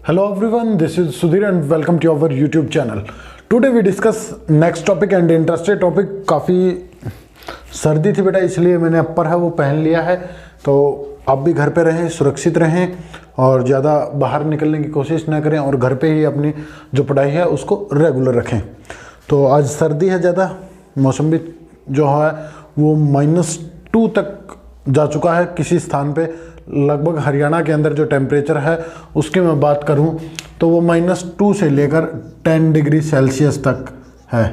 Hello everyone, this is Sudhir and welcome to our YouTube channel. Today we discuss next topic and interesting topic. काफ़ी सर्दी थी बेटा, इसलिए मैंने अपर है वो पहन लिया है। तो आप भी घर पे रहें, सुरक्षित रहें और ज़्यादा बाहर निकलने की कोशिश ना करें और घर पे ही अपनी जो पढ़ाई है उसको रेगुलर रखें। तो आज सर्दी है ज़्यादा, मौसम भी जो है वो -2 तक जा चुका है किसी स्थान पे। लगभग हरियाणा के अंदर जो टेम्परेचर है उसकी मैं बात करूं तो वो -2 से लेकर 10 डिग्री सेल्सियस तक है।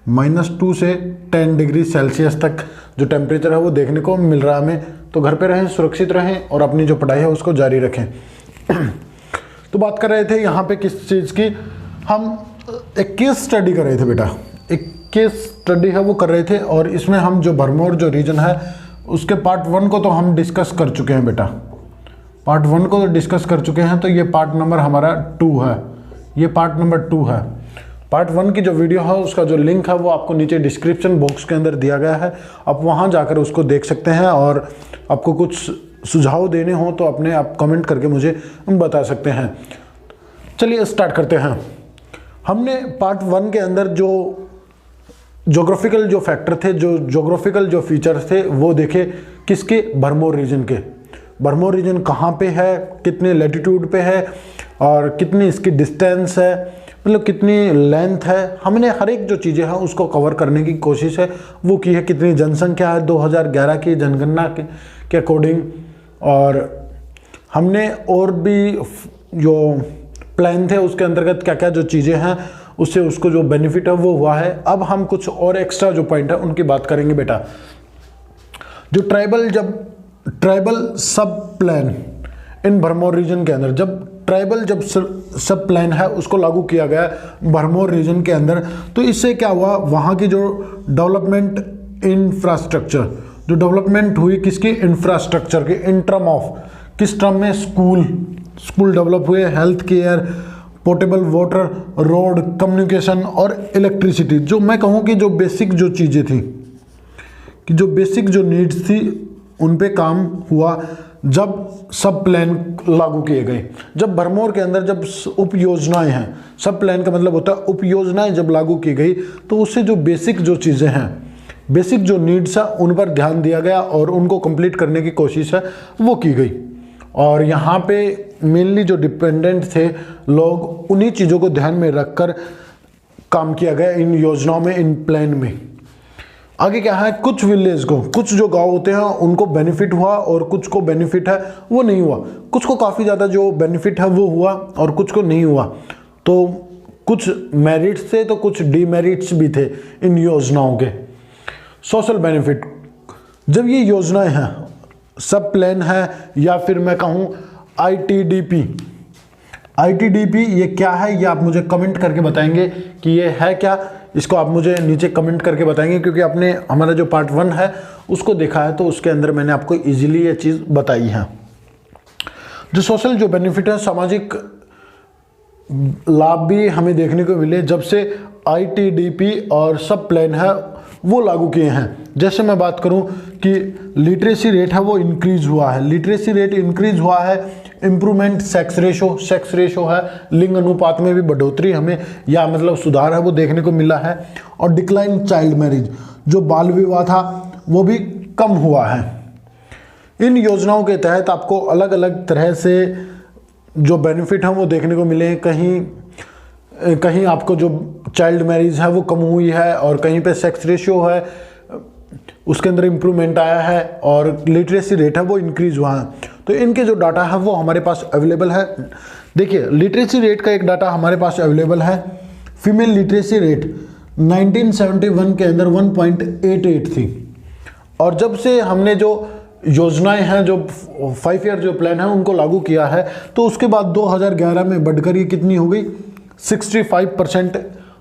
-2 से 10 डिग्री सेल्सियस तक जो टेम्परेचर है वो देखने को मिल रहा है हमें। तो घर पे रहें, सुरक्षित रहें और अपनी जो पढ़ाई है उसको जारी रखें। तो बात कर रहे थे यहाँ पे किस चीज़ की, हम एक केस स्टडी कर रहे थे बेटा। एक केस स्टडी है वो कर रहे थे और इसमें हम जो भरमौर जो रीजन है उसके पार्ट 1 को तो हम डिस्कस कर चुके हैं बेटा। पार्ट 1 को तो डिस्कस कर चुके हैं, तो ये पार्ट नंबर हमारा 2 है। ये पार्ट नंबर 2 है। पार्ट 1 की जो वीडियो है उसका जो लिंक है वो आपको नीचे डिस्क्रिप्शन बॉक्स के अंदर दिया गया है, आप वहाँ जाकर उसको देख सकते हैं। और आपको कुछ सुझाव देने हो तो अपने आप कमेंट करके मुझे बता सकते हैं। चलिए स्टार्ट करते हैं। हमने पार्ट 1 के अंदर जो ज्योग्राफिकल जो फैक्टर थे, जो ज्योग्राफिकल जो फीचर्स थे वो देखे किसके, भरमौर रीजन के। भरमौर रीजन कहाँ पे है, कितने लैटिट्यूड पे है और कितनी इसकी डिस्टेंस है, मतलब कितनी लेंथ है। हमने हर एक जो चीज़ें हैं उसको कवर करने की कोशिश है वो की है। कितनी जनसंख्या है 2011 की जनगणना के अकॉर्डिंग। और हमने और भी जो प्लान थे उसके अंतर्गत क्या क्या जो चीज़ें हैं उससे उसको जो बेनिफिट है वो हुआ है। अब हम कुछ और एक्स्ट्रा जो पॉइंट है उनकी बात करेंगे बेटा। जो ट्राइबल सब प्लान इन भरमौर रीजन के अंदर, जब सब प्लान है उसको लागू किया गया भरमौर रीजन के अंदर, तो इससे क्या हुआ, वहाँ की जो डेवलपमेंट इंफ्रास्ट्रक्चर, जो डेवलपमेंट हुई किसकी, इंफ्रास्ट्रक्चर के, इन टर्म ऑफ किस टर्म में, स्कूल डेवलप हुए, health care, portable water, road, communication और इलेक्ट्रिसिटी। जो मैं कहूँ कि जो बेसिक जो चीज़ें थी, कि जो बेसिक जो नीड्स थी उन पे काम हुआ जब सब प्लान लागू किए गए। जब भरमौर के अंदर जब उप योजनाएँ हैं, सब प्लान का मतलब होता है उप योजनाएँ जब लागू की गई तो उससे जो बेसिक जो चीज़ें हैं, बेसिक जो नीड्स है उन पर ध्यान दिया गया और उनको कंप्लीट करने की कोशिश है वो की गई। और यहाँ पे मेनली जो डिपेंडेंट थे लोग, उन्हीं चीज़ों को ध्यान में रखकर काम किया गया इन योजनाओं में, इन प्लान में। आगे क्या है, कुछ विलेज को, कुछ जो गांव होते हैं उनको बेनिफिट हुआ और कुछ को बेनिफिट है वो नहीं हुआ। कुछ को काफ़ी ज़्यादा जो बेनिफिट है वो हुआ और कुछ को नहीं हुआ। तो कुछ मेरिट्स थे तो कुछ डीमेरिट्स भी थे इन योजनाओं के। सोशल बेनिफिट, जब ये योजनाएं हैं, सब प्लान है या फिर मैं कहूँ ITDP, ये क्या है ये आप मुझे कमेंट करके बताएंगे कि ये है क्या। इसको आप मुझे नीचे कमेंट करके बताएंगे, क्योंकि आपने हमारा जो पार्ट 1 है उसको देखा है तो उसके अंदर मैंने आपको इजीली ये चीज़ बताई है। जो सोशल जो बेनिफिट है, सामाजिक लाभ भी हमें देखने को मिले जब से ITDP और सब प्लान है वो लागू किए हैं। जैसे मैं बात करूं कि लिटरेसी रेट है वो इंक्रीज हुआ है, लिटरेसी रेट इंक्रीज हुआ है। इम्प्रूवमेंट सेक्स रेशो है, लिंग अनुपात में भी बढ़ोतरी हमें या मतलब सुधार है वो देखने को मिला है। और डिक्लाइन चाइल्ड मैरिज, जो बाल विवाह था वो भी कम हुआ है। इन योजनाओं के तहत आपको अलग अलग तरह से जो बेनिफिट हैं वो देखने को मिले। कहीं आपको जो चाइल्ड मैरिज है वो कम हुई है और कहीं पे सेक्स रेशियो है उसके अंदर इम्प्रूवमेंट आया है और लिटरेसी रेट है वो इंक्रीज हुआ है। तो इनके जो डाटा है वो हमारे पास अवेलेबल है। देखिए, लिटरेसी रेट का एक डाटा हमारे पास अवेलेबल है। फीमेल लिटरेसी रेट 1971 के अंदर 1.88 थी और जब से हमने जो योजनाएं हैं, जो 5 ईयर जो प्लान है उनको लागू किया है, तो उसके बाद 2011 में बढ़कर ये कितनी हो गई, 65%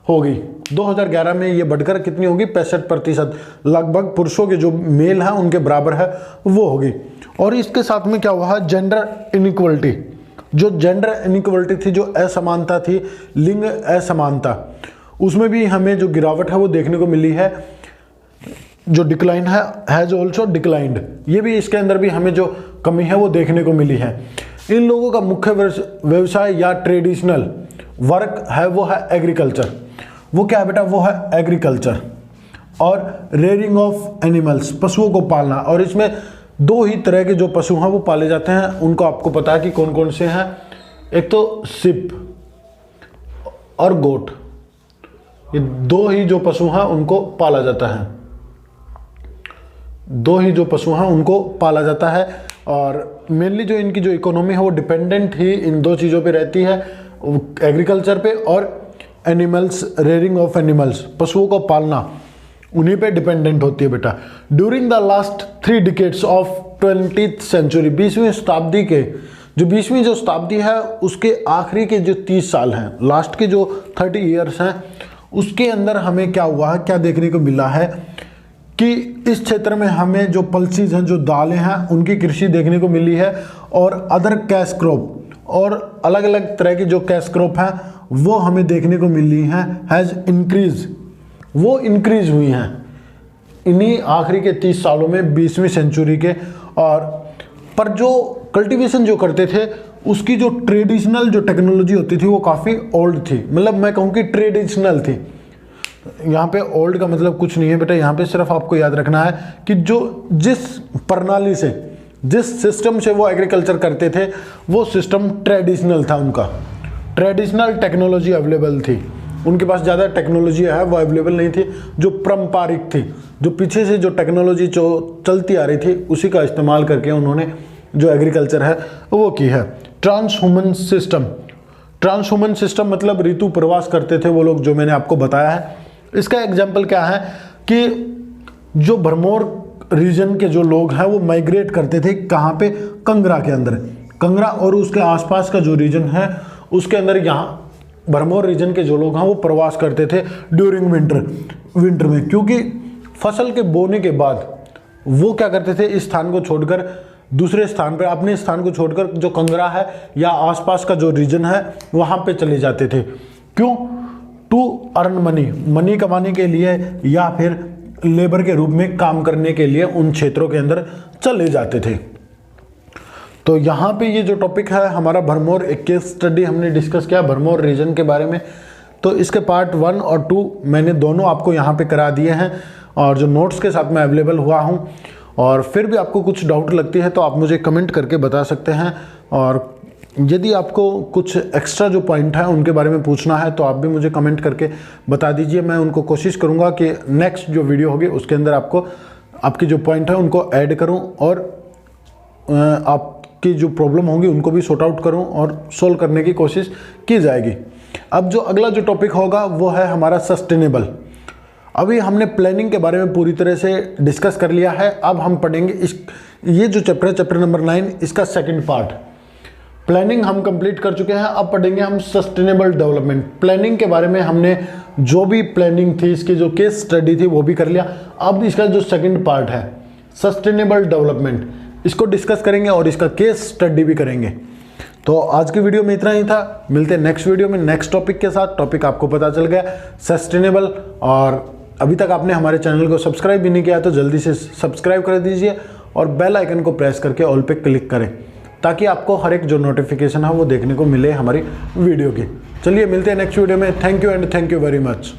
हो गई। 2011 में ये बढ़कर कितनी होगी, 65%, लगभग पुरुषों के जो मेल हैं उनके बराबर है वो होगी। और इसके साथ में क्या हुआ है, जेंडर इनइक्वलिटी, जो जेंडर इनइक्वलिटी थी, जो असमानता थी, लिंग असमानता, उसमें भी हमें जो गिरावट है वो देखने को मिली है। जो डिक्लाइन है हैज़ ऑल्सो डिक्लाइंड, ये भी इसके अंदर भी हमें जो कमी है वो देखने को मिली है। इन लोगों का मुख्य व्यवसाय या ट्रेडिशनल वर्क है वो है एग्रीकल्चर। वो क्या है बेटा, वो है एग्रीकल्चर और रेयरिंग ऑफ एनिमल्स, पशुओं को पालना। और इसमें दो ही तरह के जो पशु हैं वो पाले जाते हैं, उनको आपको पता है कि कौन कौन से हैं। एक तो सिप और गोट, ये दो ही जो पशु हैं उनको पाला जाता है, दो ही जो पशु हैं उनको पाला जाता है। और मेनली जो इनकी जो इकोनॉमी है वो डिपेंडेंट ही इन दो चीज़ों पे रहती है, एग्रीकल्चर पे और एनिमल्स, रेयरिंग ऑफ एनिमल्स, पशुओं को पालना, उन्हीं पे डिपेंडेंट होती है बेटा। During the last 3 decades of 20th century, 20वीं शताब्दी के जो 20वीं जो शताब्दी है उसके आखिरी के जो 30 साल हैं, लास्ट के जो 30 ईयर्स हैं, उसके अंदर हमें क्या हुआ है, क्या देखने को मिला है कि इस क्षेत्र में हमें जो पल्सीज हैं, जो दालें हैं, उनकी कृषि देखने को मिली है। और अदर कैश क्रॉप और अलग अलग तरह की जो कैश क्रॉप हैं वो हमें देखने को मिली हैं, हैज़ इंक्रीज, वो इंक्रीज हुई हैं इन्हीं आखिरी के 30 सालों में 20वीं सेंचुरी के। और पर जो कल्टीवेशन जो करते थे उसकी जो ट्रेडिशनल जो टेक्नोलॉजी होती थी वो काफ़ी ओल्ड थी, मतलब मैं कहूँ कि ट्रेडिशनल थी। यहाँ पे ओल्ड का मतलब कुछ नहीं है बेटा, यहाँ पे सिर्फ आपको याद रखना है कि जो जिस प्रणाली से, जिस सिस्टम से वो एग्रीकल्चर करते थे वो सिस्टम ट्रेडिशनल था, उनका ट्रेडिशनल टेक्नोलॉजी अवेलेबल थी, उनके पास ज़्यादा टेक्नोलॉजी है वो अवेलेबल नहीं थी। जो पारंपरिक थी, जो पीछे से जो टेक्नोलॉजी जो चलती आ रही थी उसी का इस्तेमाल करके उन्होंने जो एग्रीकल्चर है वो की है। ट्रांसह्यूमन सिस्टम, ट्रांसह्यूमन सिस्टम मतलब ऋतु प्रवास करते थे वो लोग, जो मैंने आपको बताया है। इसका एग्जाम्पल क्या है कि जो भरमौर रीजन के जो लोग हैं वो माइग्रेट करते थे, कहाँ पे, कंगरा के अंदर, कंगरा और उसके आसपास का जो रीजन है उसके अंदर, यहाँ भरमौर रीजन के जो लोग हैं वो प्रवास करते थे ड्यूरिंग विंटर में, क्योंकि फसल के बोने के बाद वो क्या करते थे, इस स्थान को छोड़कर दूसरे स्थान पर, अपने स्थान को छोड़कर जो कंगरा है या आसपास का जो रीजन है वहाँ पे चले जाते थे। क्यों? टू अर्न मनी, मनी कमाने के लिए या फिर लेबर के रूप में काम करने के लिए उन क्षेत्रों के अंदर चले जाते थे। तो यहाँ पे ये जो टॉपिक है हमारा भरमौर, एक केस स्टडी हमने डिस्कस किया भरमौर रीजन के बारे में। तो इसके पार्ट 1 और 2 मैंने दोनों आपको यहाँ पे करा दिए हैं और जो नोट्स के साथ मैं अवेलेबल हुआ हूँ। और फिर भी आपको कुछ डाउट लगती है तो आप मुझे कमेंट करके बता सकते हैं। और यदि आपको कुछ एक्स्ट्रा जो पॉइंट है उनके बारे में पूछना है तो आप भी मुझे कमेंट करके बता दीजिए। मैं उनको कोशिश करूँगा कि नेक्स्ट जो वीडियो होगी उसके अंदर आपको आपकी जो पॉइंट है उनको ऐड करूँ और आपकी जो प्रॉब्लम होंगी उनको भी सॉर्ट आउट करूँ और सोल्व करने की कोशिश की जाएगी। अब जो अगला जो टॉपिक होगा वो है हमारा सस्टेनेबल। अभी हमने प्लानिंग के बारे में पूरी तरह से डिस्कस कर लिया है। अब हम पढ़ेंगे ये जो चैप्टर नंबर 9, इसका सेकंड पार्ट। प्लानिंग हम कंप्लीट कर चुके हैं, अब पढ़ेंगे हम सस्टेनेबल डेवलपमेंट। प्लानिंग के बारे में हमने जो भी प्लानिंग थी, इसकी जो केस स्टडी थी वो भी कर लिया। अब इसका जो सेकंड पार्ट है सस्टेनेबल डेवलपमेंट, इसको डिस्कस करेंगे और इसका केस स्टडी भी करेंगे। तो आज की वीडियो में इतना ही था, मिलते हैं नेक्स्ट वीडियो में नेक्स्ट टॉपिक के साथ। टॉपिक आपको पता चल गया सस्टेनेबल, और अभी तक आपने हमारे चैनल को सब्सक्राइब भी नहीं किया तो जल्दी से सब्सक्राइब कर दीजिए और बेल आइकन को प्रेस करके ऑल पे क्लिक करें ताकि आपको हर एक जो नोटिफिकेशन है वो देखने को मिले हमारी वीडियो की। चलिए मिलते हैं नेक्स्ट वीडियो में। Thank you and thank you very much.